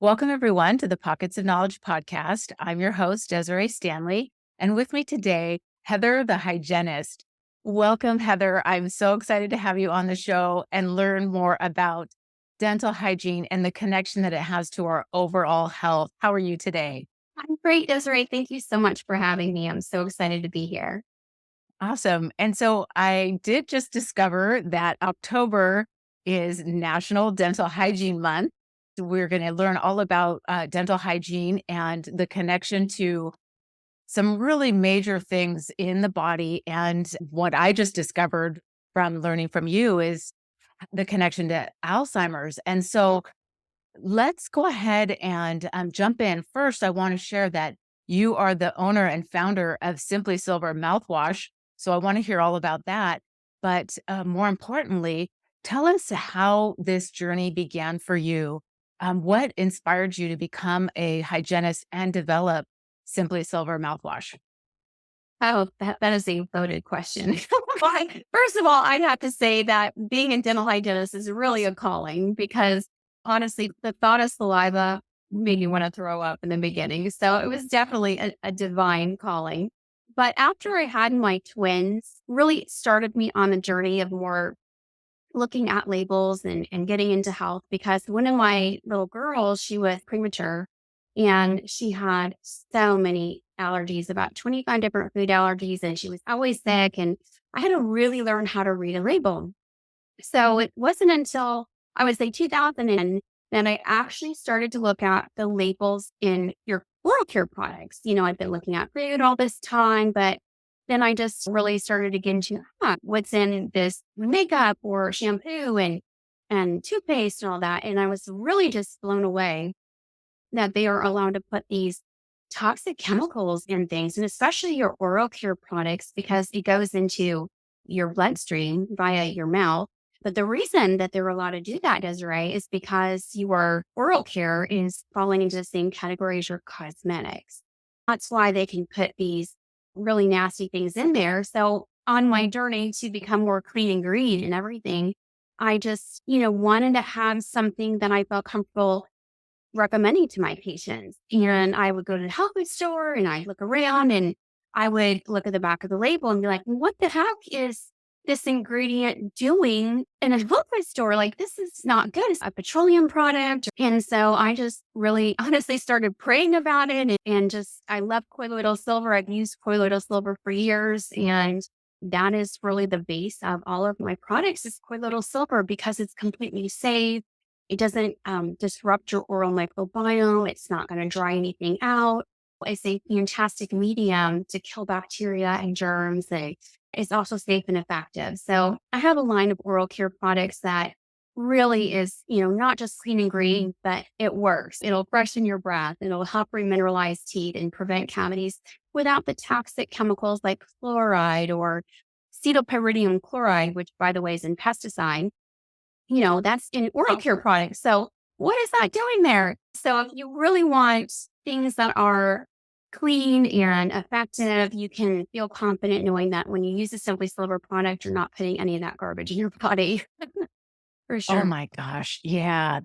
Welcome, everyone, to the Pockets of Knowledge podcast. I'm your host, Desiree Stanley, and with me today, Heather, the hygienist. Welcome, Heather. I'm so excited to have you on the show and learn more about dental hygiene and the connection that it has to our overall health. How are you today? I'm great, Desiree. Thank you so much for having me. I'm so excited to be here. Awesome. And so I did just discover that October is National Dental Hygiene Month. We're going to learn all about dental hygiene and the connection to some really major things in the body. And what I just discovered from learning from you is the connection to Alzheimer's. And so let's go ahead and jump in. First, I want to share that you are the owner and founder of Simply Silver mouthwash. So I want to hear all about that. But more importantly, tell us how this journey began for you. What inspired you to become a hygienist and develop Simply Silver mouthwash? Oh, that is a loaded question. First of all, I'd have to say that being a dental hygienist is really a calling because honestly, the thought of saliva made me want to throw up in the beginning. So it was definitely a divine calling. But after I had my twins, really started me on the journey of more looking at labels and getting into health because one of my little girls, she was premature and she had so many allergies, about 25 different food allergies, and she was always sick. And I had to really learn how to read a label. So it wasn't until I would say 2000 that I actually started to look at the labels in your oral care products. I've been looking at food all this time, but then I just really started to get into what's in this makeup or shampoo and toothpaste and all that. And I was really just blown away that they are allowed to put these toxic chemicals in things, and especially your oral care products, because it goes into your bloodstream via your mouth. But the reason that they're allowed to do that, Desiree, is because your oral care is falling into the same category as your cosmetics. That's why they can put these really nasty things in there. So on my journey to become more clean and green and everything, I just, wanted to have something that I felt comfortable recommending to my patients. And I would go to the health food store and I'd look around and I would look at the back of the label and be like, what the heck is this ingredient doing in a health food store? Like, this is not good. It's a petroleum product. And so I just really honestly started praying about it and just, I love colloidal silver. I've used colloidal silver for years. And that is really the base of all of my products is colloidal silver because it's completely safe. It doesn't disrupt your oral microbiome. It's not going to dry anything out. It's a fantastic medium to kill bacteria and germs. It's also safe and effective. So I have a line of oral care products that really is, not just clean and green, but it works. It'll freshen your breath. It'll help remineralize teeth and prevent cavities without the toxic chemicals like fluoride or cetylpyridinium chloride, which by the way is in pesticide. That's in oral care products. So what is that doing there? So if you really want things that are clean and effective, you can feel confident knowing that when you use a Simply Silver product, you're not putting any of that garbage in your body. For Oh sure. my gosh. Yeah,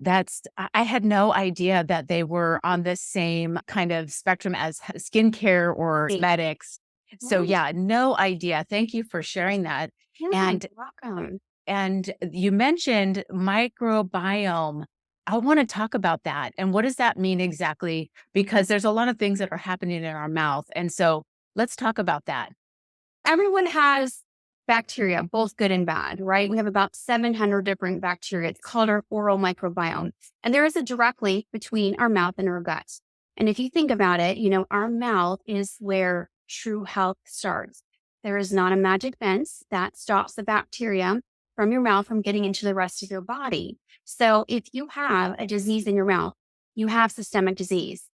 I had no idea that they were on the same kind of spectrum as skincare or Right. cosmetics. So Right. yeah, no idea. Thank you for sharing that. Yeah, you're And welcome. and you mentioned microbiome. I want to talk about that. And what does that mean exactly? Because there's a lot of things that are happening in our mouth. And so let's talk about that. Everyone has bacteria, both good and bad, right? We have about 700 different bacteria. It's called our oral microbiome. And there is a direct link between our mouth and our guts. And if you think about it, our mouth is where true health starts. There is not a magic fence that stops the bacteria from your mouth from getting into the rest of your body. So if you have a disease in your mouth, you have systemic disease.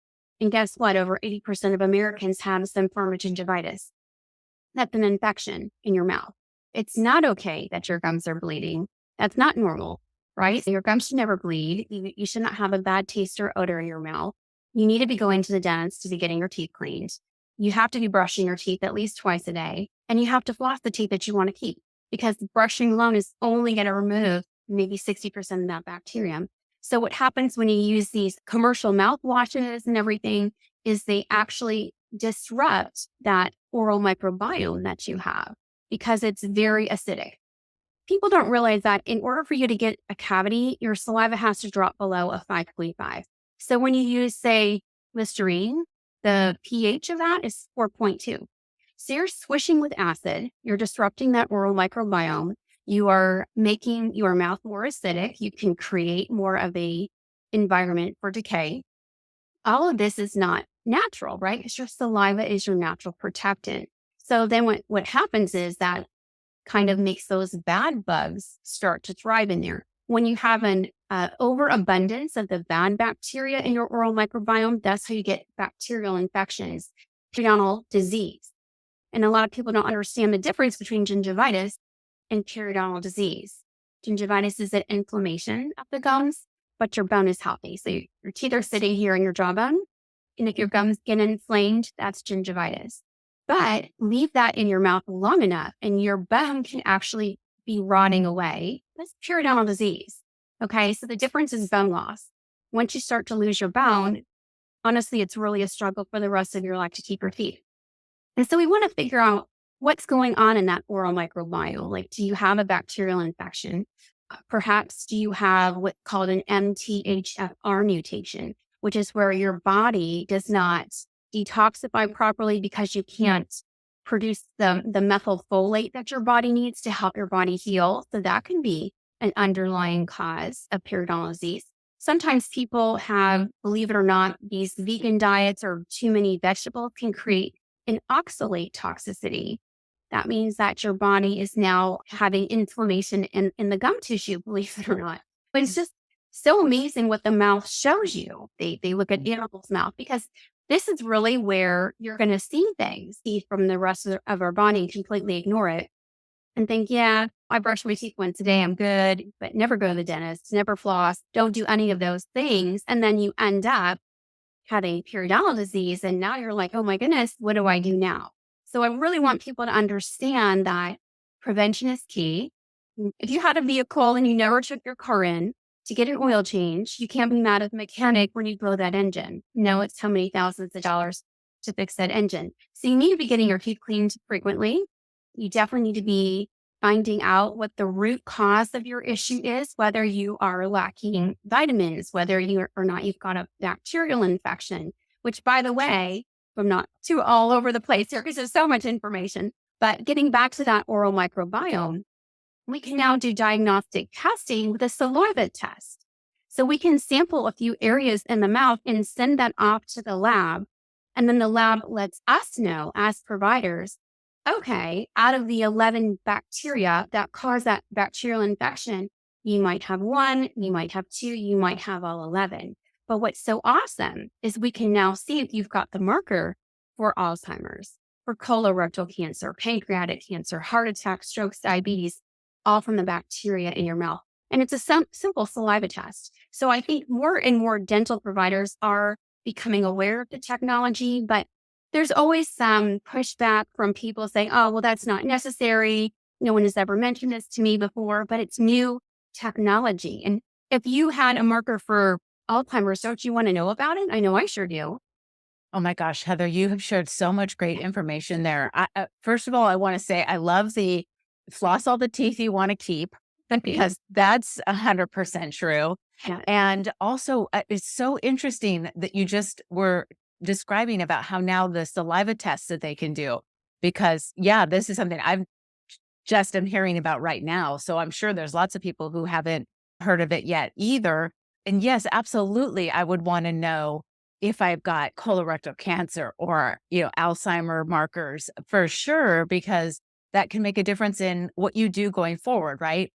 And guess what? Over 80% of Americans have some form of gingivitis. That's an infection in your mouth. It's not okay that your gums are bleeding. That's not normal, right? So your gums should never bleed. You should not have a bad taste or odor in your mouth. You need to be going to the dentist to be getting your teeth cleaned. You have to be brushing your teeth at least twice a day. And you have to floss the teeth that you want to keep because brushing alone is only going to remove maybe 60% of that bacteria. So what happens when you use these commercial mouthwashes and everything is they actually disrupt that oral microbiome that you have because it's very acidic. People don't realize that in order for you to get a cavity, your saliva has to drop below a 5.5. So when you use, say, Listerine, the pH of that is 4.2. So you're swishing with acid, you're disrupting that oral microbiome, you are making your mouth more acidic, you can create more of a environment for decay. All of this is not natural, right? Because your saliva is your natural protectant. So then what happens is that kind of makes those bad bugs start to thrive in there. When you have an overabundance of the bad bacteria in your oral microbiome, that's how you get bacterial infections, periodontal disease. And a lot of people don't understand the difference between gingivitis and periodontal disease. Gingivitis is an inflammation of the gums, but your bone is healthy. So your teeth are sitting here in your jawbone. And if your gums get inflamed, that's gingivitis. But leave that in your mouth long enough and your bone can actually be rotting away. That's periodontal disease. Okay, so the difference is bone loss. Once you start to lose your bone, honestly, it's really a struggle for the rest of your life to keep your teeth. And so we want to figure out what's going on in that oral microbiome. Like, do you have a bacterial infection? Perhaps do you have what's called an MTHFR mutation, which is where your body does not detoxify properly because you can't produce the methylfolate that your body needs to help your body heal. So that can be an underlying cause of periodontal disease. Sometimes people have, believe it or not, these vegan diets or too many vegetables can create an oxalate toxicity. That means that your body is now having inflammation in the gum tissue, believe it or not. But it's just so amazing what the mouth shows you. They look at animals' mouth because this is really where you're going to see things, see from the rest of our body and completely ignore it and think, yeah, I brush my teeth once a day, I'm good, but never go to the dentist, never floss, don't do any of those things. And then you end up having periodontal disease. And now you're like, oh my goodness, what do I do now? So I really want people to understand that prevention is key. If you had a vehicle and you never took your car in to get an oil change, you can't be mad at the mechanic when you blow that engine. No, it's how many thousands of dollars to fix that engine. So you need to be getting your teeth cleaned frequently. You definitely need to be finding out what the root cause of your issue is, whether you are lacking vitamins, whether you or not you've got a bacterial infection, which, by the way, I'm not too all over the place here because there's so much information, but getting back to that oral microbiome, we can now do diagnostic testing with a saliva test. So we can sample a few areas in the mouth and send that off to the lab. And then the lab lets us know as providers, okay, out of the 11 bacteria that cause that bacterial infection, you might have one, you might have two, you might have all 11. But what's so awesome is we can now see if you've got the marker for Alzheimer's, for colorectal cancer, pancreatic cancer, heart attack, strokes, diabetes, all from the bacteria in your mouth. And it's a simple saliva test. So I think more and more dental providers are becoming aware of the technology, but there's always some pushback from people saying, oh, well, that's not necessary. No one has ever mentioned this to me before, but it's new technology. And if you had a marker for Alzheimer's, don't you want to know about it? I know I sure do. Oh my gosh, Heather, you have shared so much great information there. First of all, I want to say I love the floss all the teeth you want to keep because that's 100% true. Yeah. And also, it's so interesting that you just were describing about how now the saliva tests that they can do, because yeah, this is something I've just am hearing about right now. So I'm sure there's lots of people who haven't heard of it yet either. And yes, absolutely, I would want to know if I've got colorectal cancer or, Alzheimer markers for sure, because that can make a difference in what you do going forward, right?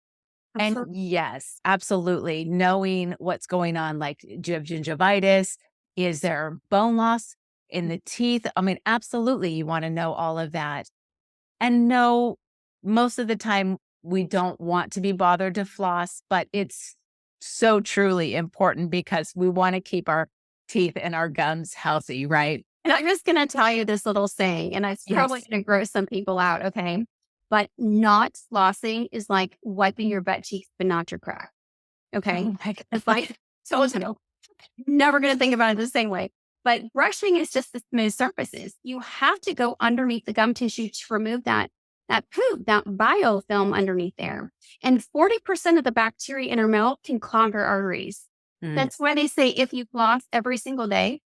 And Absolutely. yes, absolutely. Knowing what's going on, like, do you have gingivitis? Is there bone loss in the teeth? I mean, absolutely. You want to know all of that. And no, most of the time we don't want to be bothered to floss, but it's so truly important because we want to keep our teeth and our gums healthy, right? And I'm just going to tell you this little saying, and it's probably Yes. going to gross some people out. Okay. But not flossing is like wiping your butt cheeks, but not your crack. Okay. Oh my It's like So, never going to think about it the same way. But brushing is just the smooth surfaces. You have to go underneath the gum tissue to remove that poop, that biofilm underneath there. And 40% of the bacteria in our mouth can clog our arteries. Mm. That's why they say if you floss every single day,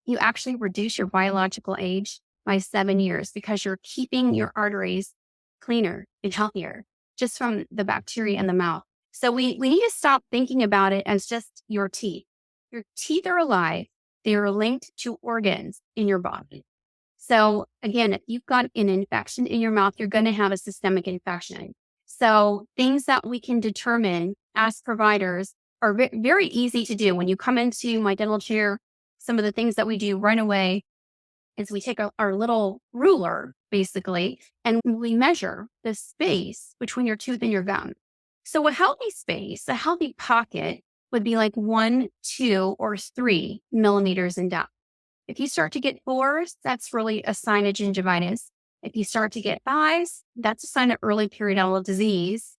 you actually reduce your biological age by 7 years because you're keeping your arteries cleaner and healthier just from the bacteria in the mouth. So we need to stop thinking about it as just your teeth. Your teeth are alive. They are linked to organs in your body. So again, if you've got an infection in your mouth, you're going to have a systemic infection. So things that we can determine as providers are very easy to do. When you come into my dental chair, some of the things that we do right away is we take our little ruler, basically, and we measure the space between your tooth and your gum. So a healthy space, a healthy pocket would be like 1, 2, or 3 millimeters in depth. If you start to get 4s, that's really a sign of gingivitis. If you start to get 5s, that's a sign of early periodontal disease.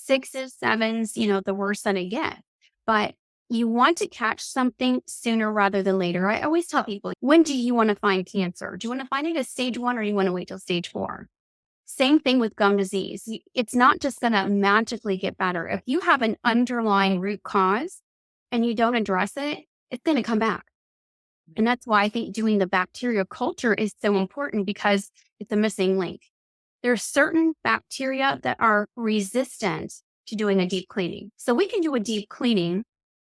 6s, 7s, the worse that it gets. But you want to catch something sooner rather than later. I always tell people, when do you want to find cancer? Do you want to find it at stage 1 or do you want to wait till stage 4? Same thing with gum disease. It's not just going to magically get better. If you have an underlying root cause and you don't address it, it's going to come back. And that's why I think doing the bacteria culture is so important because it's a missing link. There are certain bacteria that are resistant to doing a deep cleaning. So we can do a deep cleaning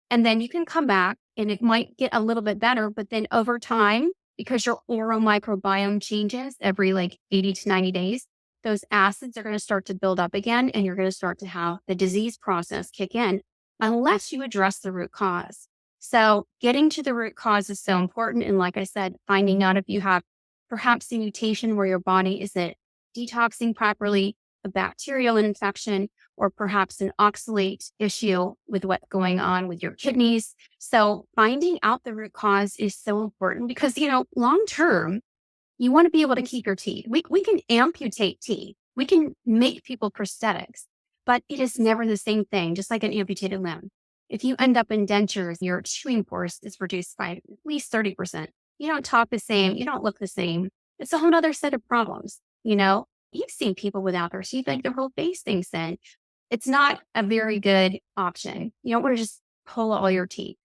and then you can come back and it might get a little bit better, but then over time, because your oral microbiome changes every 80 to 90 days, those acids are going to start to build up again and you're going to start to have the disease process kick in unless you address the root cause. So getting to the root cause is so important. And like I said, finding out if you have perhaps a mutation where your body isn't detoxing properly, a bacterial infection, or perhaps an oxalate issue with what's going on with your kidneys. So finding out the root cause is so important because, long term, you want to be able to keep your teeth. We can amputate teeth. We can make people prosthetics, but it is never the same thing, just like an amputated limb. If you end up in dentures, your chewing force is reduced by at least 30%. You don't talk the same. You don't look the same. It's a whole other set of problems. You've seen people without their teeth, like their whole face things in. It's not a very good option. You don't want to just pull all your teeth.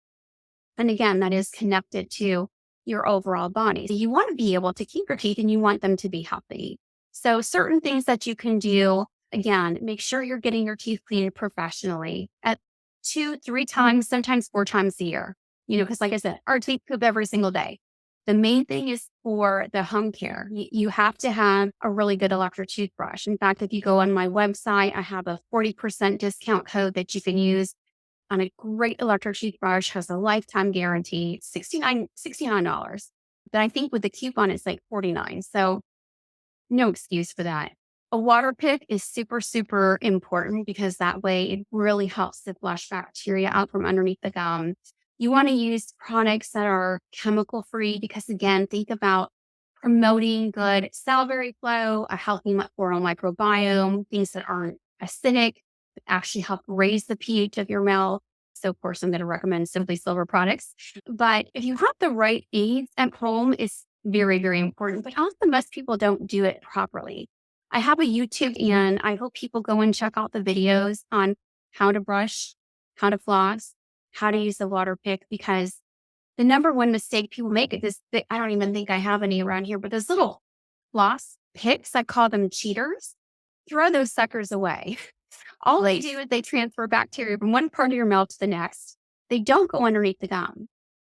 And again, that is connected to your overall body. So you want to be able to keep your teeth and you want them to be healthy. So certain things that you can do, again, make sure you're getting your teeth cleaned professionally at 2, 3 times, sometimes 4 times a year. Because like I said, our teeth poop every single day. The main thing is for the home care. You have to have a really good electric toothbrush. In fact, if you go on my website, I have a 40% discount code that you can use on a great electric toothbrush, has a lifetime guarantee, $69. But I think with the coupon, it's like $49. So no excuse for that. A water pick is super, super important because that way it really helps to flush bacteria out from underneath the gum. You want to use products that are chemical free because again, think about promoting good salivary flow, a healthy oral microbiome, things that aren't acidic, that actually help raise the pH of your mouth. So of course, I'm going to recommend Simply Silver products. But if you have the right aids at home, it's very, very important. But also most people don't do it properly. I have a YouTube and I hope people go and check out the videos on how to brush, how to floss, how to use the water pick, because the number one mistake people make is this, I don't even think I have any around here, but those little floss picks, I call them cheaters, throw those suckers away. All they do is they transfer bacteria from one part of your mouth to the next. They don't go underneath the gum.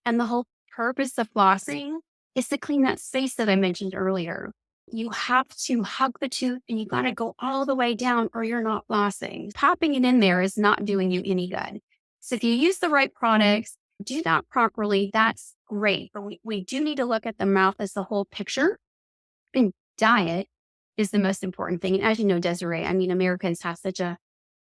And the whole purpose of flossing is to clean that space that I mentioned earlier. You have to hug the tooth and you got to go all the way down or you're not flossing. Popping it in there is not doing you any good. So if you use the right products, do that properly, that's great. But we do need to look at the mouth as the whole picture. And diet is the most important thing. And as you know, Desiree, Americans have such a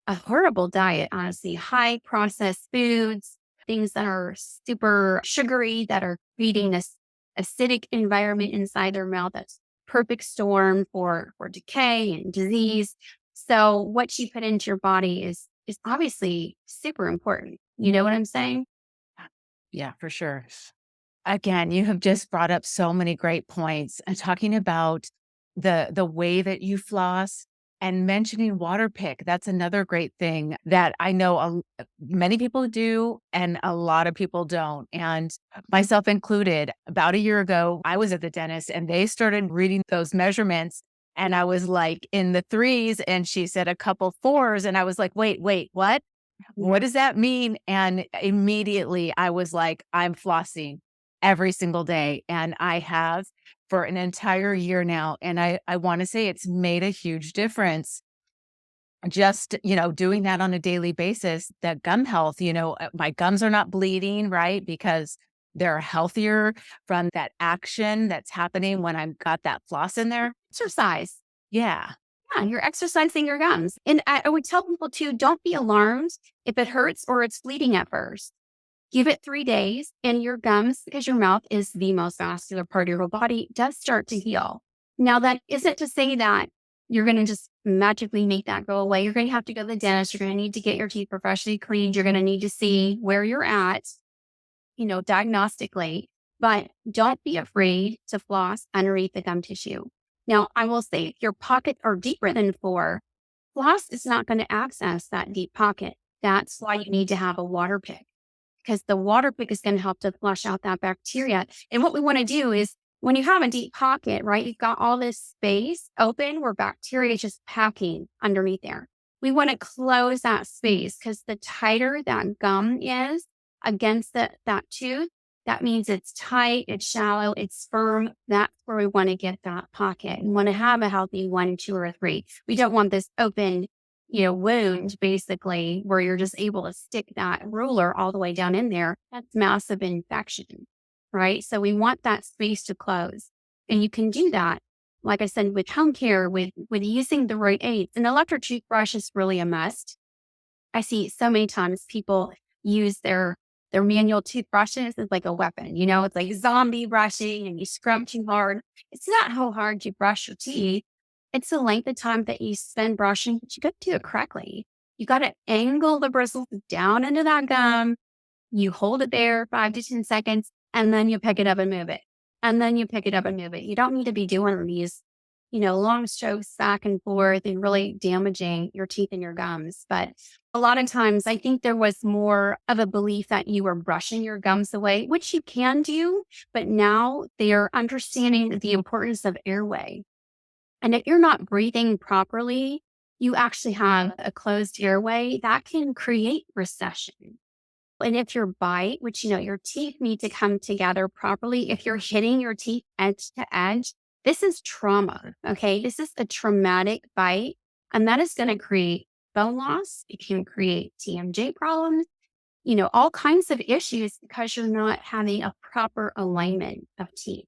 horrible diet, honestly. High processed foods, things that are super sugary, that are creating this acidic environment inside their mouth. That's perfect storm for decay and disease. So what you put into your body is obviously super important. You know what I'm saying? Yeah, for sure. Again, you have just brought up so many great points and talking about the way that you floss and mentioning water pick. That's another great thing that I know many people do and a lot of people don't. And myself included, about a year ago, I was at the dentist and they started reading those measurements. And I was like in the threes, and she said a couple fours. And I was like, wait, what? What does that mean? And immediately I was like, I'm flossing every single day. And I have for an entire year now. And I want to say it's made a huge difference. Just, doing that on a daily basis, that gum health, my gums are not bleeding, right? Because they're healthier from that action that's happening when I've got that floss in there. Exercise. Yeah. Yeah, you're exercising your gums. And I would tell people too, don't be alarmed if it hurts or it's bleeding at first. Give it 3 days and your gums, because your mouth is the most vascular part of your whole body, does start to heal. Now, that isn't to say that you're going to just magically make that go away. You're going to have to go to the dentist. You're going to need to get your teeth professionally cleaned. You're going to need to see where you're at, diagnostically, but don't be afraid to floss underneath the gum tissue. Now, I will say if your pockets are deeper than 4, floss is not going to access that deep pocket. That's why you need to have a water pick, because the water pick is going to help to flush out that bacteria. And what we want to do is when you have a deep pocket, right, you've got all this space open where bacteria is just packing underneath there. We want to close that space, because the tighter that gum is against that tooth, that means it's tight, it's shallow, it's firm. That's where we want to get that pocket. We want to have a healthy 1, 2, or 3. We don't want this open, wound basically where you're just able to stick that ruler all the way down in there. That's massive infection, right? So we want that space to close. And you can do that, like I said, with home care, with using the right aids. An electric toothbrush is really a must. I see so many times people use their manual toothbrushes as like a weapon. It's like zombie brushing and you scrub too hard. It's not how hard you brush your teeth. It's the length of time that you spend brushing, but you got to do it correctly. You got to angle the bristles down into that gum. You hold it there 5 to 10 seconds, and then you pick it up and move it. And then you pick it up and move it. You don't need to be doing these, long strokes back and forth and really damaging your teeth and your gums. But a lot of times I think there was more of a belief that you were brushing your gums away, which you can do, but now they're understanding the importance of airway. And if you're not breathing properly, you actually have a closed airway that can create recession. And if your bite, which, your teeth need to come together properly, if you're hitting your teeth edge to edge, this is trauma. Okay. This is a traumatic bite, and that is going to create bone loss. It can create TMJ problems, all kinds of issues because you're not having a proper alignment of teeth.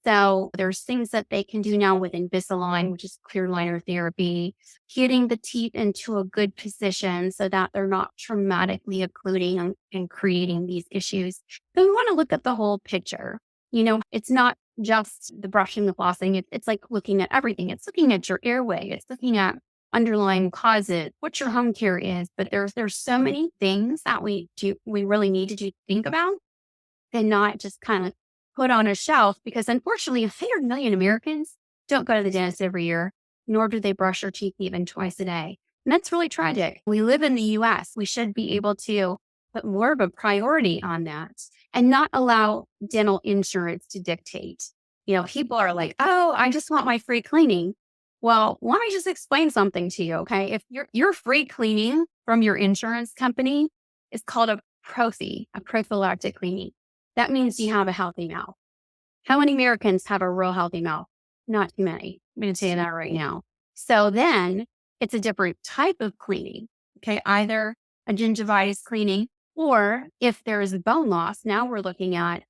So there's things that they can do now with Invisalign, which is clear liner therapy, getting the teeth into a good position so that they're not traumatically occluding and creating these issues. So we want to look at the whole picture. It's not just the brushing, the flossing. It's like looking at everything. It's looking at your airway. It's looking at underlying causes, what your home care is. But there's so many things that we really need to think about, and not just kind of put on a shelf, because unfortunately 100 million Americans don't go to the dentist every year, nor do they brush their teeth even twice a day. And that's really tragic. We live in the US. We should be able to put more of a priority on that and not allow dental insurance to dictate. People are like, oh, I just want my free cleaning. Well, let me just explain something to you, okay? If your free cleaning from your insurance company is called a prophylactic cleaning. That means you have a healthy mouth. How many Americans have a real healthy mouth? Not too many. I'm going to tell you that right now. So then it's a different type of cleaning. Okay. Either a gingivitis cleaning, or if there is bone loss, now we're looking at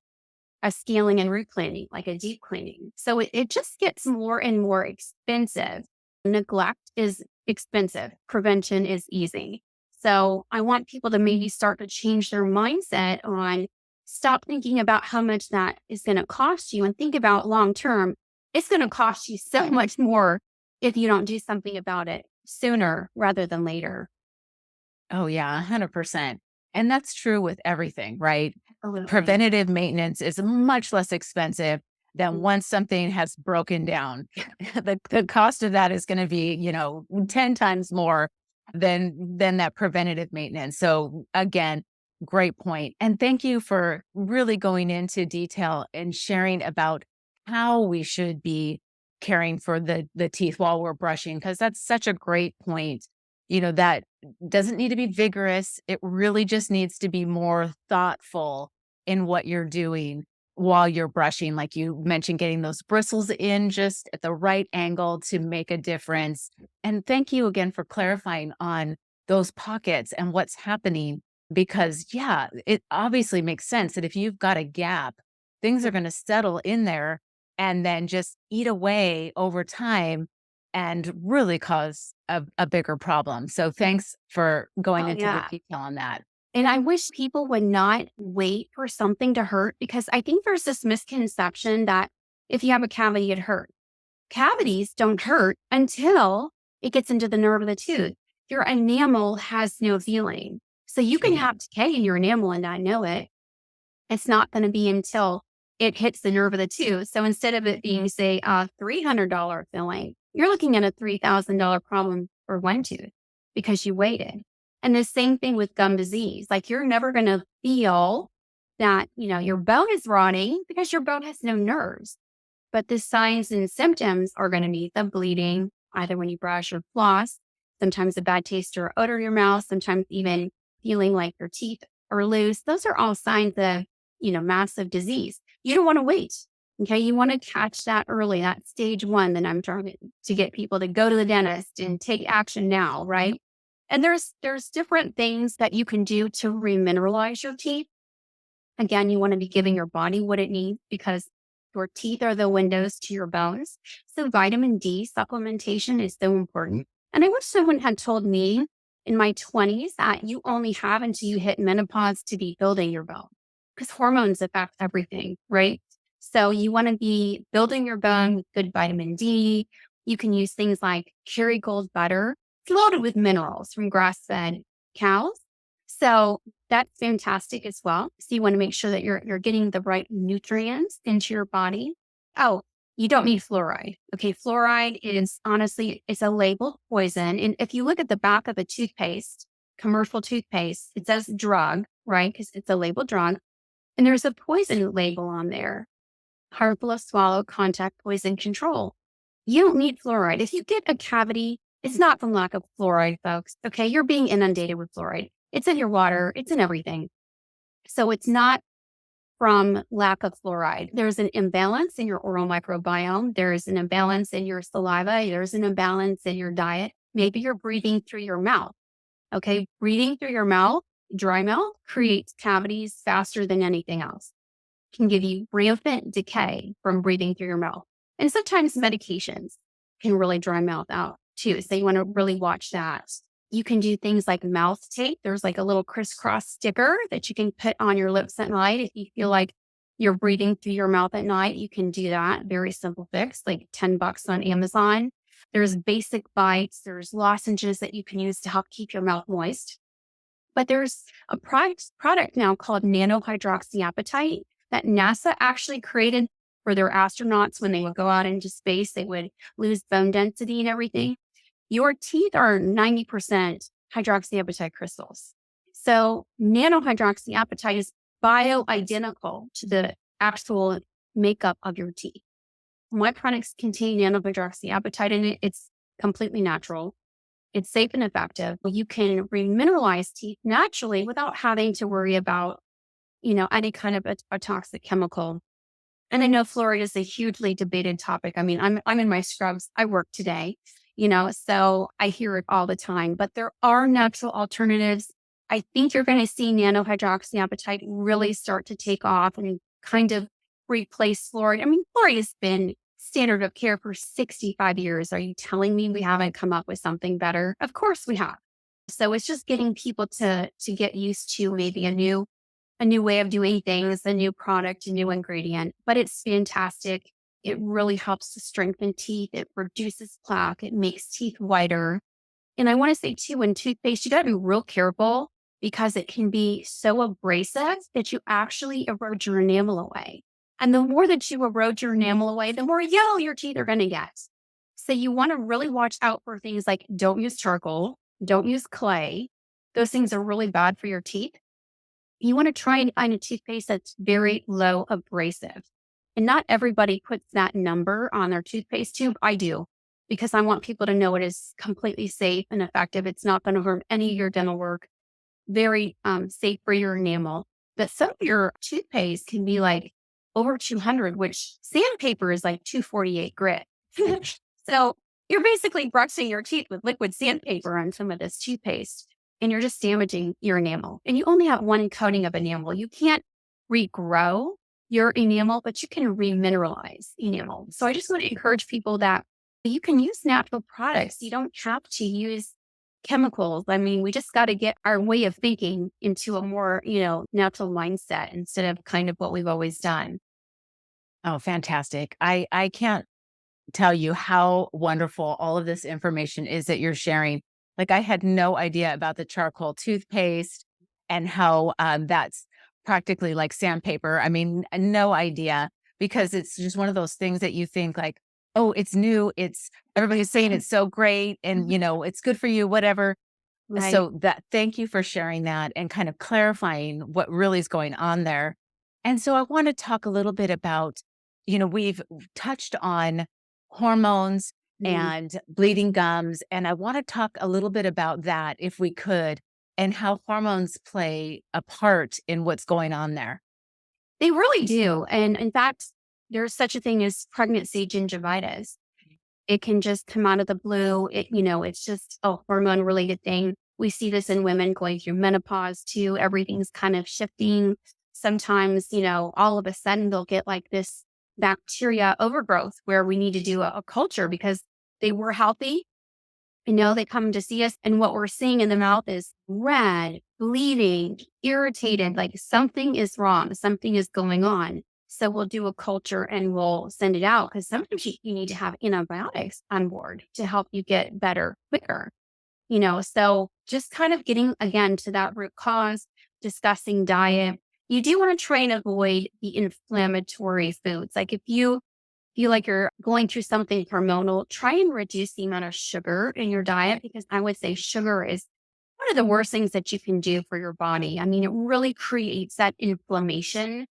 a scaling and root cleaning, like a deep cleaning. So it just gets more and more expensive. Neglect is expensive. Prevention is easy. So I want people to maybe start to change their mindset on stop thinking about how much that is going to cost you and think about long term. It's going to cost you so much more if you don't do something about it sooner rather than later. Oh, yeah, 100%. And that's true with everything, right? Absolutely. preventative maintenance is much less expensive than Mm. once something has broken down. The cost of that is going to be, 10 times more than that preventative maintenance. So again, great point. And thank you for really going into detail and sharing about how we should be caring for the teeth while we're brushing, because that's such a great point. That doesn't need to be vigorous. It really just needs to be more thoughtful in what you're doing while you're brushing. Like you mentioned, getting those bristles in just at the right angle to make a difference. And thank you again for clarifying on those pockets and what's happening, because, yeah, it obviously makes sense that if you've got a gap, things are going to settle in there and then just eat away over time and really cause a bigger problem. So thanks for going Oh, into the yeah. detail on that. And I wish people would not wait for something to hurt because I think there's this misconception that if you have a cavity, it hurts. Cavities don't hurt until it gets into the nerve of the tooth. Your enamel has no feeling. So you can have decay in your enamel and not know it. It's not going to be until it hits the nerve of the tooth. So instead of it being, say, a $300 filling, you're looking at a $3,000 problem for one tooth because you waited. And the same thing with gum disease. Like you're never going to feel that, your bone is rotting because your bone has no nerves. But the signs and symptoms are going to be the bleeding, either when you brush or floss, sometimes a bad taste or odor in your mouth, sometimes even feeling like your teeth are loose. Those are all signs of, massive disease. You don't want to wait. Okay. You want to catch that early, that stage one that I'm trying to get people to go to the dentist and take action now. Right. And there's different things that you can do to remineralize your teeth. Again, you want to be giving your body what it needs because your teeth are the windows to your bones. So vitamin D supplementation is so important. And I wish someone had told me in my 20s that you only have until you hit menopause to be building your bone because hormones affect everything, right? So you want to be building your bone with good vitamin D. You can use things like Kerrygold butter. It's loaded with minerals from grass-fed cows. So that's fantastic as well. So you want to make sure that you're getting the right nutrients into your body. Oh, you don't need fluoride. Okay, fluoride is honestly it's a labeled poison. And if you look at the back of a toothpaste, commercial toothpaste, it says drug, right? Because it's a labeled drug. And there's a poison label on there. Harmful to swallow, contact poison control. You don't need fluoride. If you get a cavity, it's not from lack of fluoride, folks. Okay, you're being inundated with fluoride. It's in your water, it's in everything. So it's not from lack of fluoride. There's an imbalance in your oral microbiome. There's an imbalance in your saliva. There's an imbalance in your diet. Maybe you're breathing through your mouth. Okay. Breathing through your mouth, dry mouth creates cavities faster than anything else. Can give you rampant decay from breathing through your mouth. And sometimes medications can really dry mouth out too. So you want to really watch that. You can do things like mouth tape. There's like a little crisscross sticker that you can put on your lips at night. If you feel like you're breathing through your mouth at night, you can do that. Very simple fix, like $10 on Amazon. There's basic bites. There's lozenges that you can use to help keep your mouth moist. But there's a product now called nanohydroxyapatite that NASA actually created for their astronauts when they would go out into space. They would lose bone density and everything. Your teeth are 90% hydroxyapatite crystals. So nanohydroxyapatite is bioidentical to the actual makeup of your teeth. My products contain nanohydroxyapatite in it. It's completely natural. It's safe and effective. You can remineralize teeth naturally without having to worry about, any kind of a toxic chemical. And I know fluoride is a hugely debated topic. I mean, I'm in my scrubs. I work today, so I hear it all the time. But there are natural alternatives. I think you're going to see nanohydroxyapatite really start to take off and kind of replace fluoride. I mean, fluoride has been standard of care for 65 years. Are you telling me we haven't come up with something better? Of course we have. So it's just getting people to get used to maybe a new way of doing things, a new product, a new ingredient, but it's fantastic. It really helps to strengthen teeth. It reduces plaque. It makes teeth whiter. And I want to say too, in toothpaste, you got to be real careful because it can be so abrasive that you actually erode your enamel away. And the more that you erode your enamel away, the more yellow your teeth are going to get. So you want to really watch out for things like don't use charcoal, don't use clay. Those things are really bad for your teeth. You want to try and find a toothpaste that's very low abrasive. And not everybody puts that number on their toothpaste tube. I do, because I want people to know it is completely safe and effective. It's not going to harm any of your dental work. Very safe for your enamel. But some of your toothpaste can be like over 200, which sandpaper is like 248 grit. So you're basically brushing your teeth with liquid sandpaper on some of this toothpaste, and you're just damaging your enamel. And you only have one coating of enamel. You can't regrow your enamel, but you can remineralize enamel. So I just want to encourage people that you can use natural products. You don't have to use chemicals. I mean, we just got to get our way of thinking into a more, natural mindset instead of kind of what we've always done. Oh, fantastic. I can't tell you how wonderful all of this information is that you're sharing. Like, I had no idea about the charcoal toothpaste and how that's practically like sandpaper. I mean, no idea, because it's just one of those things that you think like, oh, it's new. It's everybody's saying it's so great and, it's good for you, whatever. Right. So that thank you for sharing that and kind of clarifying what really is going on there. And so I want to talk a little bit about, we've touched on hormones Mhm. and bleeding gums, and I want to talk a little bit about that if we could, and how hormones play a part in what's going on there. They really do. And in fact, there's such a thing as pregnancy gingivitis. It can just come out of the blue. It's just a hormone related thing. We see this in women going through menopause too. Everything's kind of shifting. Sometimes, all of a sudden they'll get like this bacteria overgrowth where we need to do a culture because they were healthy. They come to see us, and what we're seeing in the mouth is red, bleeding, irritated, like something is wrong, something is going on. So we'll do a culture and we'll send it out because sometimes you need to have antibiotics on board to help you get better quicker. So just kind of getting again to that root cause, discussing diet. You do want to try and avoid the inflammatory foods. Like if you feel like you're going through something hormonal, try and reduce the amount of sugar in your diet because I would say sugar is one of the worst things that you can do for your body. I mean, it really creates that inflammation,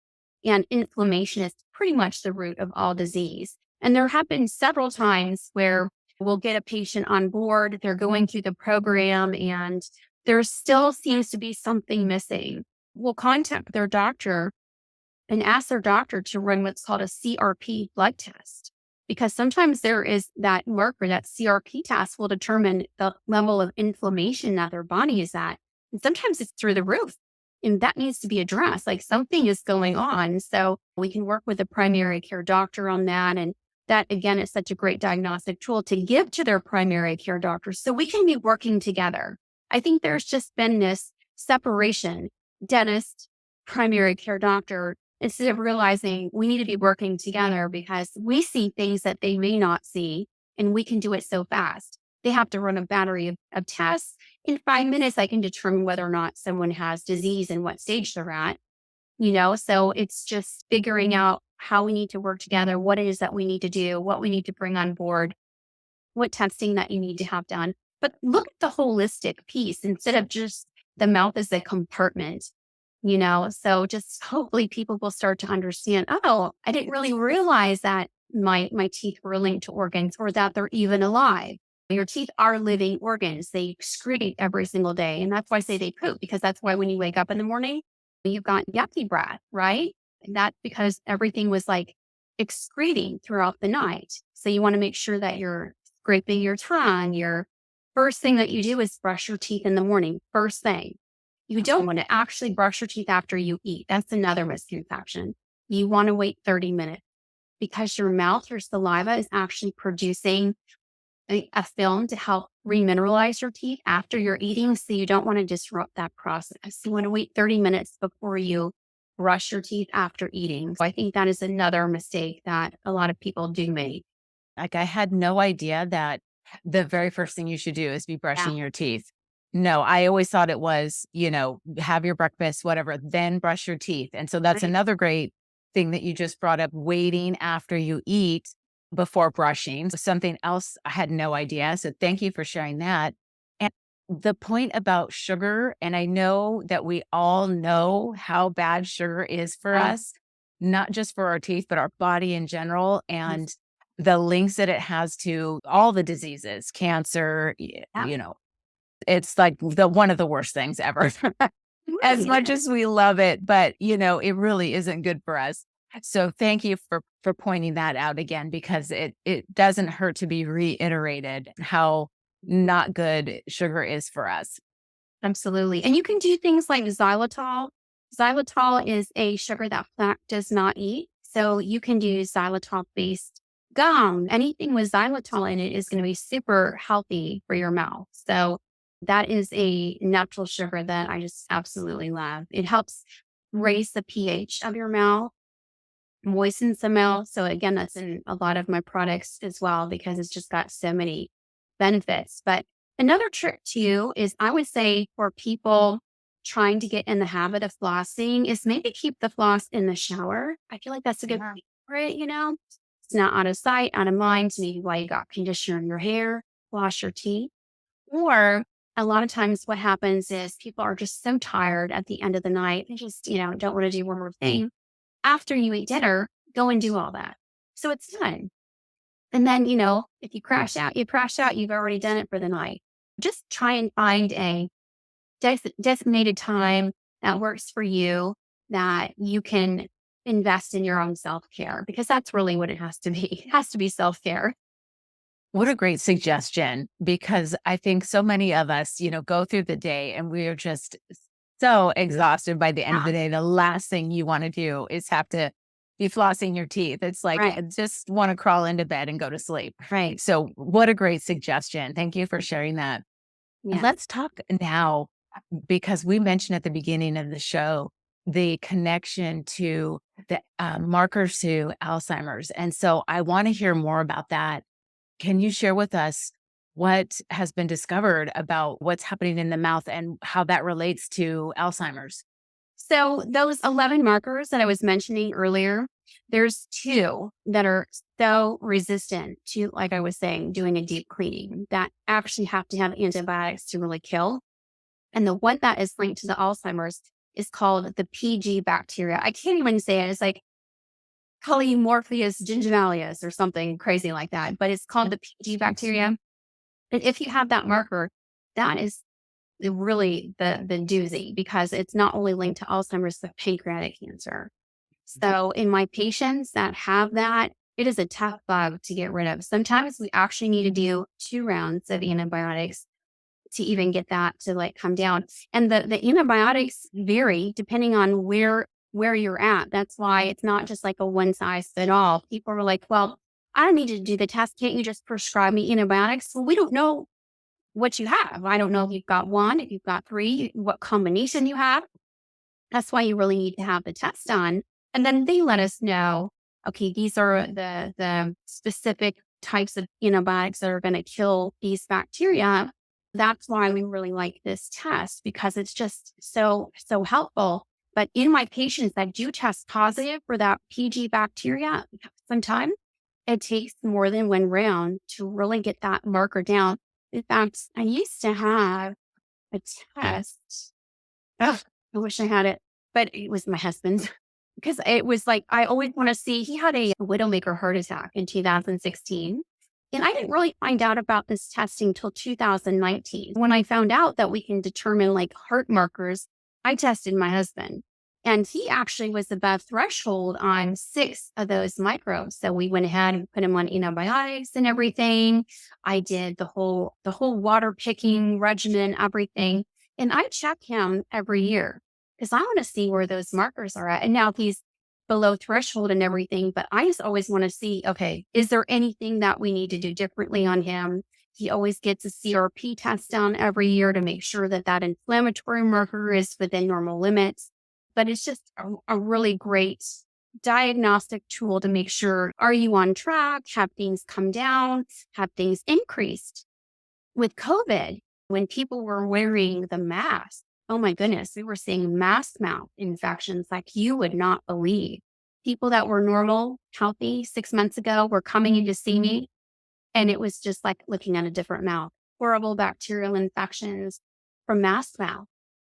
and inflammation is pretty much the root of all disease. And there have been several times where we'll get a patient on board, they're going through the program, and there still seems to be something missing. We'll contact their doctor and ask their doctor to run what's called a CRP blood test. Because sometimes there is that marker, that CRP test will determine the level of inflammation that their body is at. And sometimes it's through the roof. And that needs to be addressed. Like something is going on. So we can work with a primary care doctor on that. And that, again, is such a great diagnostic tool to give to their primary care doctor. So we can be working together. I think there's just been this separation, dentist, primary care doctor, instead of realizing we need to be working together because we see things that they may not see and we can do it so fast. They have to run a battery of tests. In 5 minutes, I can determine whether or not someone has disease and what stage they're at. So it's just figuring out how we need to work together, what it is that we need to do, what we need to bring on board, what testing that you need to have done. But look at the holistic piece instead of just the mouth as a compartment. So just hopefully people will start to understand, oh, I didn't really realize that my teeth were linked to organs or that they're even alive. Your teeth are living organs. They excrete every single day. And that's why I say they poop, because that's why when you wake up in the morning, you've got yucky breath, right? And that's because everything was like excreting throughout the night. So you want to make sure that you're scraping your tongue. Your first thing that you do is brush your teeth in the morning, first thing. You don't want to actually brush your teeth after you eat. That's another misconception. You want to wait 30 minutes because your mouth, your saliva is actually producing a film to help remineralize your teeth after you're eating. So you don't want to disrupt that process. You want to wait 30 minutes before you brush your teeth after eating. So I think that is another mistake that a lot of people do make. Like, I had no idea that the very first thing you should do is be Yeah. brushing your teeth. No, I always thought it was, have your breakfast, whatever, then brush your teeth. And so that's Right. another great thing that you just brought up, waiting after you eat before brushing. Something else I had no idea. So thank you for sharing that. And the point about sugar, and I know that we all know how bad sugar is for Oh, us, not just for our teeth, but our body in general. yes. And the links that it has to all the diseases, cancer, Yeah. it's like one of the worst things ever. It As really much is. as we love it, but, it really isn't good for us. So thank you for pointing that out again, because it doesn't hurt to be reiterated how not good sugar is for us. Absolutely. And you can do things like xylitol. Xylitol is a sugar that plaque does not eat. So you can do xylitol based gum. Anything with xylitol in it is going to be super healthy for your mouth. So that is a natural sugar that I just absolutely love. It helps raise the pH of your mouth, moistens the mouth. So again, that's in a lot of my products as well because it's just got so many benefits. But another trick too is I would say for people trying to get in the habit of flossing is maybe keep the floss in the shower. I feel like that's a good Yeah. thing for it. It's not out of sight, out of mind. Maybe while you got conditioner in your hair, floss your teeth. Or a lot of times what happens is people are just so tired at the end of the night. They just don't want to do one more thing after you eat dinner, go and do all that. So it's done. And then if you crash out, you crash out, you've already done it for the night. Just try and find a designated time that works for you that you can invest in your own self care because that's really what it has to be. It has to be self care. What a great suggestion, because I think so many of us, go through the day and we are just so exhausted by the end of Yeah. the day. The last thing you want to do is have to be flossing your teeth. It's like, Right. I just want to crawl into bed and go to sleep. Right. So, what a great suggestion. Thank you for sharing that. Yes. Let's talk now, because we mentioned at the beginning of the show the connection to the markers to Alzheimer's. And so, I want to hear more about that. Can you share with us what has been discovered about what's happening in the mouth and how that relates to Alzheimer's? So those 11 markers that I was mentioning earlier, there's two that are so resistant to, like I was saying, doing a deep cleaning that actually have to have antibiotics to really kill. And the one that is linked to the Alzheimer's is called the PG bacteria. I can't even say it. It's like Polymorpheus gingivalis or something crazy like that, but it's called the PG bacteria. And if you have that marker, that is really the doozy because it's not only linked to Alzheimer's, but pancreatic cancer. So in my patients that have that, it is a tough bug to get rid of. Sometimes we actually need to do 2 rounds of antibiotics to even get that to like come down. And the antibiotics vary depending on where you're at. That's why it's not just like a one size fit all. People are like, well, I don't need to do the test. Can't you just prescribe me antibiotics? Well, we don't know what you have. I don't know if you've got one, if you've got three, what combination you have. That's why you really need to have the test done. And then they let us know, okay, these are the specific types of antibiotics that are going to kill these bacteria. That's why we really like this test because it's just so helpful. But in my patients that do test positive for that PG bacteria, sometimes it takes more than 1 round to really get that marker down. In fact, I used to have a test. Ugh, I wish I had it, but it was my husband's because it was like, I always want to see, he had a widowmaker heart attack in 2016. And I didn't really find out about this testing till 2019. When I found out that we can determine like heart markers, I tested my husband and he actually was above threshold on 6 of those microbes. So we went ahead and put him on antibiotics and everything. I did the whole water picking regimen, everything. And I check him every year because I want to see where those markers are at. And now he's below threshold and everything, but I just always want to see, okay, is there anything that we need to do differently on him? He always gets a CRP test done every year to make sure that that inflammatory marker is within normal limits. But it's just a really great diagnostic tool to make sure, are you on track? Have things come down? Have things increased? With COVID, When people were wearing the mask, oh my goodness, we were seeing mask mouth infections like you would not believe. People that were normal, healthy 6 months ago were coming in to see me, and it was just like looking at a different mouth. Horrible bacterial infections from mask mouth.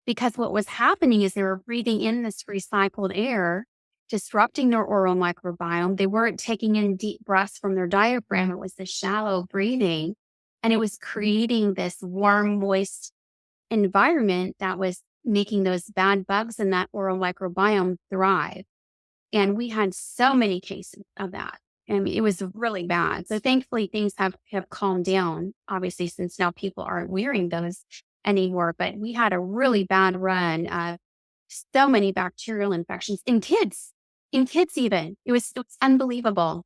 Because what was happening is they were breathing in this recycled air, disrupting their oral microbiome. They weren't taking in deep breaths from their diaphragm. It was the shallow breathing. And it was creating this warm, moist environment that was making those bad bugs in that oral microbiome thrive. And we had so many cases of that. I mean, it was really bad. So thankfully things have calmed down, obviously, since now people aren't wearing those anymore. But we had a really bad run of so many bacterial infections in kids even. It was unbelievable.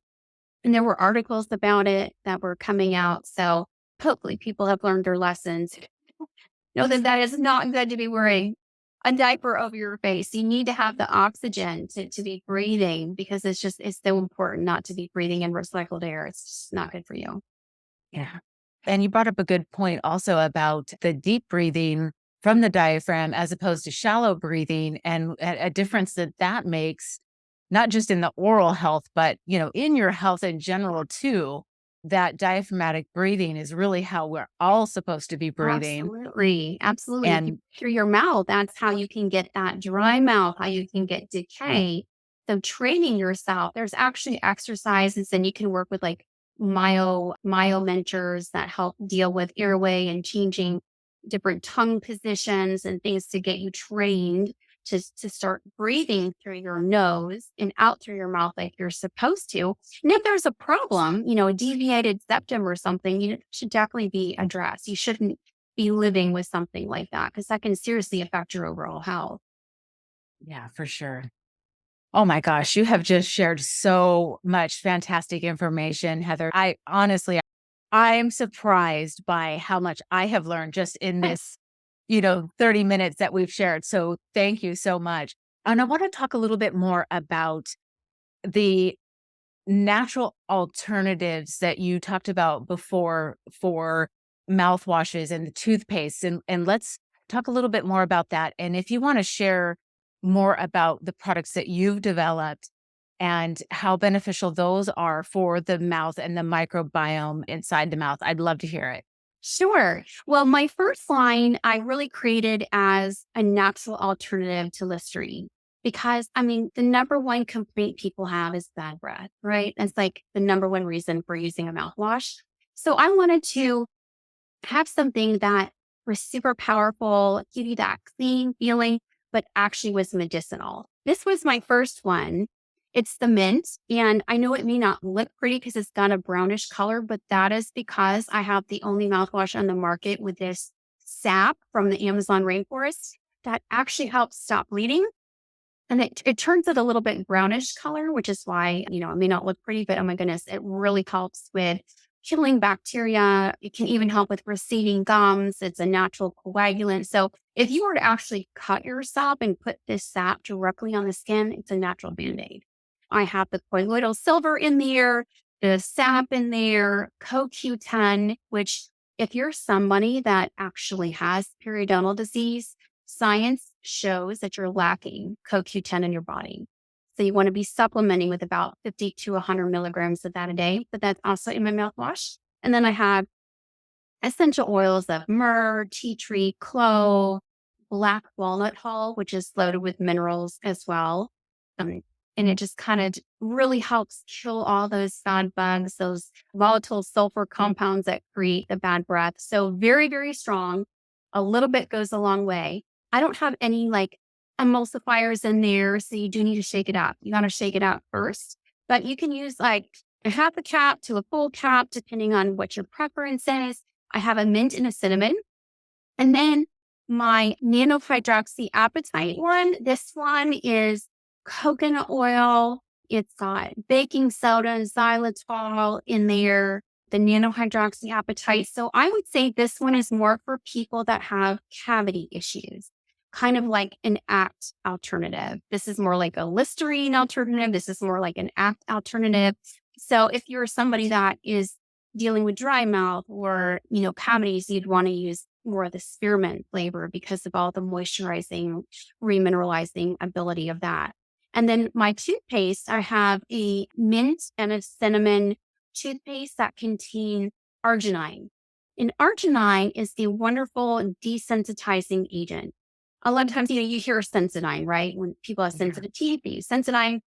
And there were articles about it that were coming out. So hopefully people have learned their lessons. Know that that is not good to be wearing a diaper over your face. You need to have the oxygen to be breathing because it's so important not to be breathing in recycled air. It's just not good for you. Yeah. And you brought up a good point also about the deep breathing from the diaphragm as opposed to shallow breathing and a difference that that makes, not just in the oral health, but, in your health in general too. That diaphragmatic breathing is really how we're all supposed to be breathing. Absolutely. Absolutely. If you And through your mouth, that's how you can get that dry mouth, how you can get decay. So training yourself, there's actually exercises and you can work with like mentors that help deal with airway and changing different tongue positions and things to get you trained to start breathing through your nose and out through your mouth like you're supposed to. And if there's a problem, a deviated septum or something, it should definitely be addressed. You shouldn't be living with something like that because that can seriously affect your overall health. yeah, for sure. Oh my gosh, you have just shared so much fantastic information, Heather. I'm surprised by how much I have learned just in this, 30 minutes that we've shared. So thank you so much. And I want to talk a little bit more about the natural alternatives that you talked about before for mouthwashes and the toothpaste. And let's talk a little bit more about that. And if you want to share more about the products that you've developed and how beneficial those are for the mouth and the microbiome inside the mouth, I'd love to hear it. Sure. Well, my first line I really created as a natural alternative to Listerine because I mean, the number one complaint people have is bad breath, right? That's like the number one reason for using a mouthwash. So I wanted to have something that was super powerful, give you that clean feeling, but actually was medicinal. This was my first one. It's the mint. And I know it may not look pretty because it's got a brownish color, but that is because I have the only mouthwash on the market with this sap from the Amazon rainforest that actually helps stop bleeding. And it turns it a little bit brownish color, which is why, it may not look pretty, but oh my goodness, it really helps with killing bacteria. It can even help with receding gums. It's a natural coagulant. So if you were to actually cut yourself and put this sap directly on the skin, it's a natural band-aid. I have the colloidal silver in there, the sap in there, CoQ10, which if you're somebody that actually has periodontal disease, science shows that you're lacking CoQ10 in your body. So you want to be supplementing with about 50 to 100 milligrams of that a day, but that's also in my mouthwash. And then I have essential oils of myrrh, tea tree, clove, black walnut hull, which is loaded with minerals as well. Um, and it just kind of really helps kill all those bad bugs, those volatile sulfur compounds that create the bad breath. So very, very strong. A little bit goes a long way. I don't have any like emulsifiers in there, so you do need to shake it up. You got to shake it out first. But you can use like a half a cap to a full cap, depending on what your preference is. I have a mint and a cinnamon. And then my nanohydroxyapatite one, this one is coconut oil. It's got baking soda and xylitol in there, the nanohydroxyapatite. So I would say this one is more for people that have cavity issues, kind of like an ACT alternative. This is more like a Listerine alternative. This is more like an ACT alternative. So if you're somebody that is dealing with dry mouth or, cavities, you'd want to use more of the spearmint flavor because of all the moisturizing, remineralizing ability of that. And then my toothpaste, I have a mint and a cinnamon toothpaste that contain arginine. And arginine is the wonderful desensitizing agent. A lot of times, you hear Sensodyne, right? When people have Yeah. sensitive teeth, they use Sensodyne.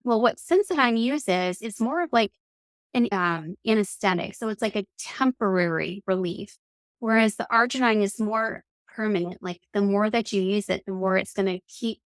Well, what Sensodyne uses is more of like an anesthetic. So it's like a temporary relief. Whereas the arginine is more permanent. Like the more that you use it, the more it's going to keep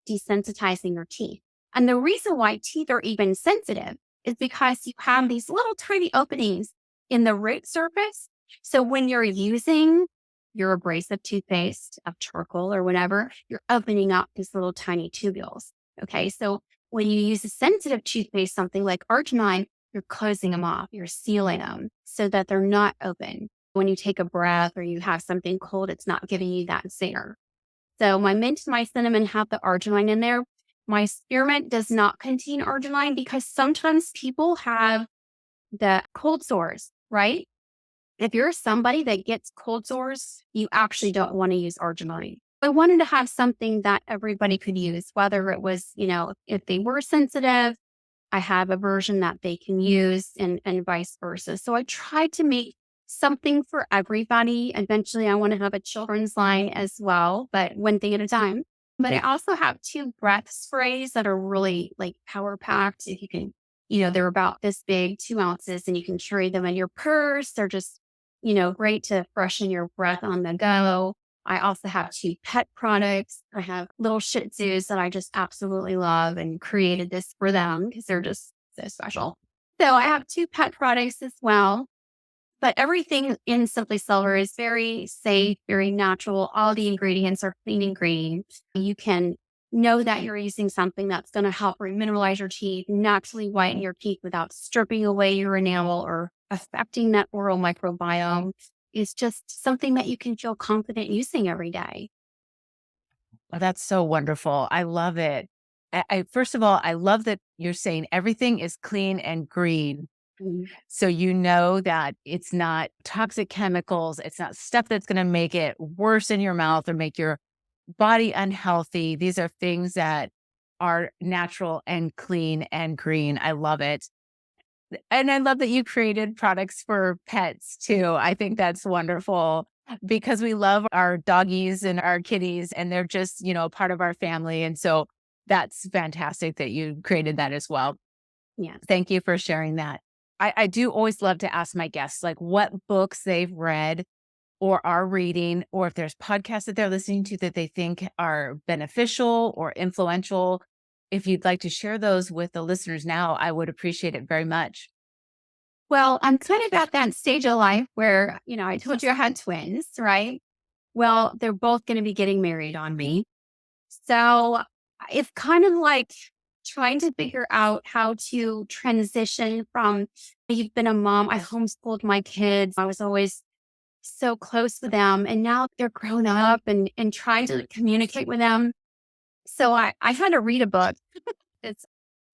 desensitizing your teeth. And the reason why teeth are even sensitive is because you have these little tiny openings in the root surface. So when you're using your abrasive toothpaste of charcoal or whatever, you're opening up these little tiny tubules. Okay. So when you use a sensitive toothpaste, something like arginine, you're closing them off, you're sealing them so that they're not open. When you take a breath or you have something cold, it's not giving you that zinger. So my mint and my cinnamon have the arginine in there. My spearmint does not contain arginine because sometimes people have the cold sores, right? If you're somebody that gets cold sores, you actually don't want to use arginine. I wanted to have something that everybody could use, whether it was, if they were sensitive, I have a version that they can use and vice versa. So I tried to make something for everybody. Eventually, I want to have a children's line as well, but one thing at a time. But I also have two breath sprays that are really like power packed. If you can, they're about this big, 2 ounces, and you can carry them in your purse. They're just, great to freshen your breath on the go. I also have two pet products. I have little Shih Tzus that I just absolutely love and created this for them because they're just so special. So I have two pet products as well. But everything in Simply Silver is very safe, very natural. All the ingredients are clean and green. You can know that you're using something that's going to help remineralize your teeth, naturally whiten your teeth without stripping away your enamel or affecting that oral microbiome. It's just something that you can feel confident using every day. Oh, that's so wonderful. I love it. First of all, I love that you're saying everything is clean and green. Mm. So you know that it's not toxic chemicals. It's not stuff that's going to make it worse in your mouth or make your body unhealthy. These are things that are natural and clean and green. I love it. And I love that you created products for pets too. I think that's wonderful because we love our doggies and our kitties and they're just, part of our family. And so that's fantastic that you created that as well. Yeah. Thank you for sharing that. I do always love to ask my guests like what books they've read or are reading, or if there's podcasts that they're listening to that they think are beneficial or influential. If you'd like to share those with the listeners now, I would appreciate it very much. Well, I'm kind of at that stage of life where, I told you I had twins, right? Well, they're both going to be getting married on me. So it's kind of like trying to figure out how to transition from you've been a mom. I homeschooled my kids. I was always so close with them. And now they're grown up and trying to communicate with them. So I had to read a book. It's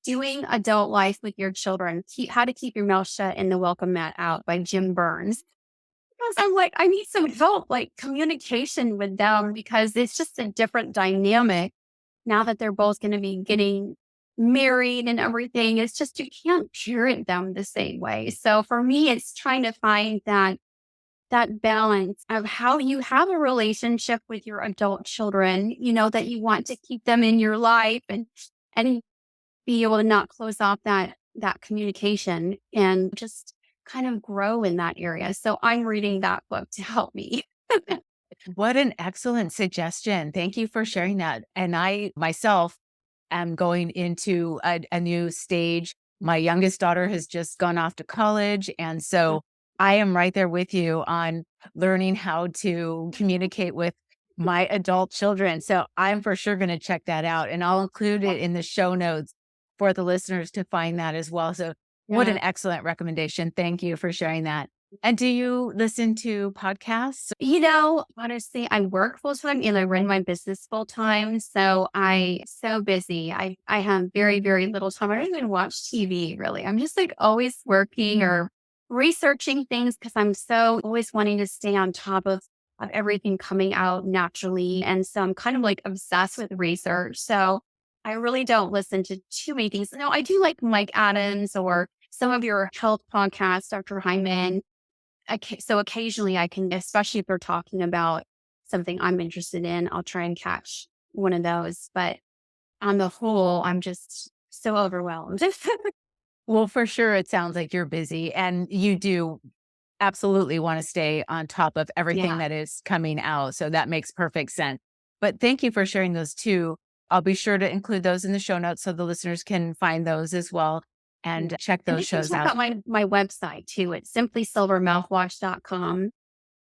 Doing Adult Life with Your Children, How to Keep Your Mouth Shut and the Welcome Mat Out by Jim Burns. Because I'm like, I need some help, like communication with them, because it's just a different dynamic now that they're both going to be getting married and everything. It's just, you can't parent them the same way. So for me, it's trying to find that balance of how you have a relationship with your adult children, that you want to keep them in your life and be able to not close off that communication and just kind of grow in that area. So I'm reading that book to help me. What an excellent suggestion. Thank you for sharing that. And I myself am going into a new stage. My youngest daughter has just gone off to college. And so I am right there with you on learning how to communicate with my adult children. So I'm for sure going to check that out. And I'll include it in the show notes for the listeners to find that as well. So what an Yeah. excellent recommendation. Thank you for sharing that. And do you listen to podcasts? Honestly, I work full time and I run my business full time. So so busy. I have very, very little time. I don't even watch TV really. I'm just like always working or researching things because I'm so always wanting to stay on top of of everything coming out naturally. And so I'm kind of like obsessed with research. So I really don't listen to too many things. No, I do like Mike Adams or some of your health podcasts, Dr. Hyman. So occasionally I can, especially if they're talking about something I'm interested in, I'll try and catch one of those. But on the whole, I'm just so overwhelmed. Well, for sure, it sounds like you're busy and you do absolutely want to stay on top of everything Yeah. that is coming out. So that makes perfect sense. But thank you for sharing those too. I'll be sure to include those in the show notes so the listeners can find those as well Yeah. and check And those they can shows check out. out my website too. It's simplysilvermouthwash.com.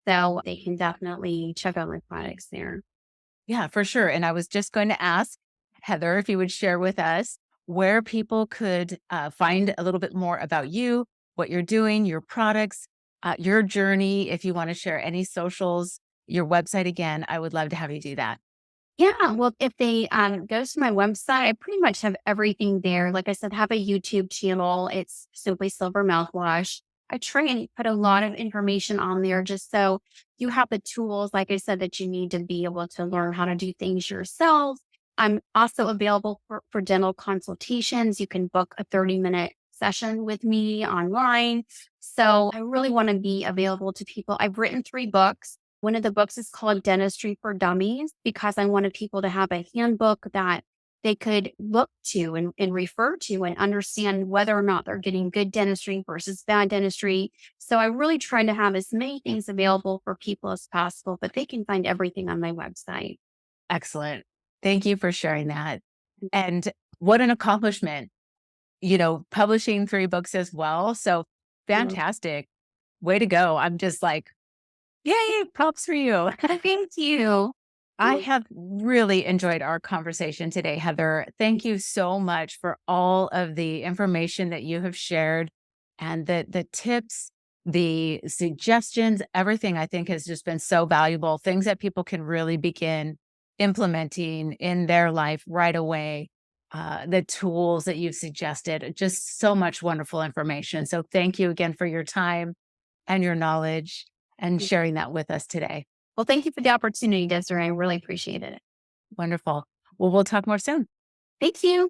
So they can definitely check out my products there. Yeah, for sure. And I was just going to ask Heather if you would share with us where people could find a little bit more about you, what you're doing, your products, your journey. If you want to share any socials, your website again, I would love to have you do that. Yeah, well, if they go to my website, I pretty much have everything there. Like I said, have a YouTube channel. It's simply Silver Mouthwash. I try and put a lot of information on there just so you have the tools, like I said, that you need to be able to learn how to do things yourself. I'm also available for dental consultations. You can book a 30-minute session with me online. So I really want to be available to people. I've written 3 books. One of the books is called Dentistry for Dummies because I wanted people to have a handbook that they could look to and refer to and understand whether or not they're getting good dentistry versus bad dentistry. So I really try to have as many things available for people as possible, but they can find everything on my website. Excellent. Thank you for sharing that. And what an accomplishment, publishing 3 books as well. So Mm. fantastic. Way to go. I'm just like, yay, props for you. Thank you. I have really enjoyed our conversation today, Heather. Thank you so much for all of the information that you have shared and the tips, the suggestions, everything I think has just been so valuable. Things that people can really begin implementing in their life right away. The tools that you've suggested, just so much wonderful information. So thank you again for your time and your knowledge and sharing that with us today. Well, thank you for the opportunity, Desiree. I really appreciate it. Wonderful. Well, we'll talk more soon. Thank you.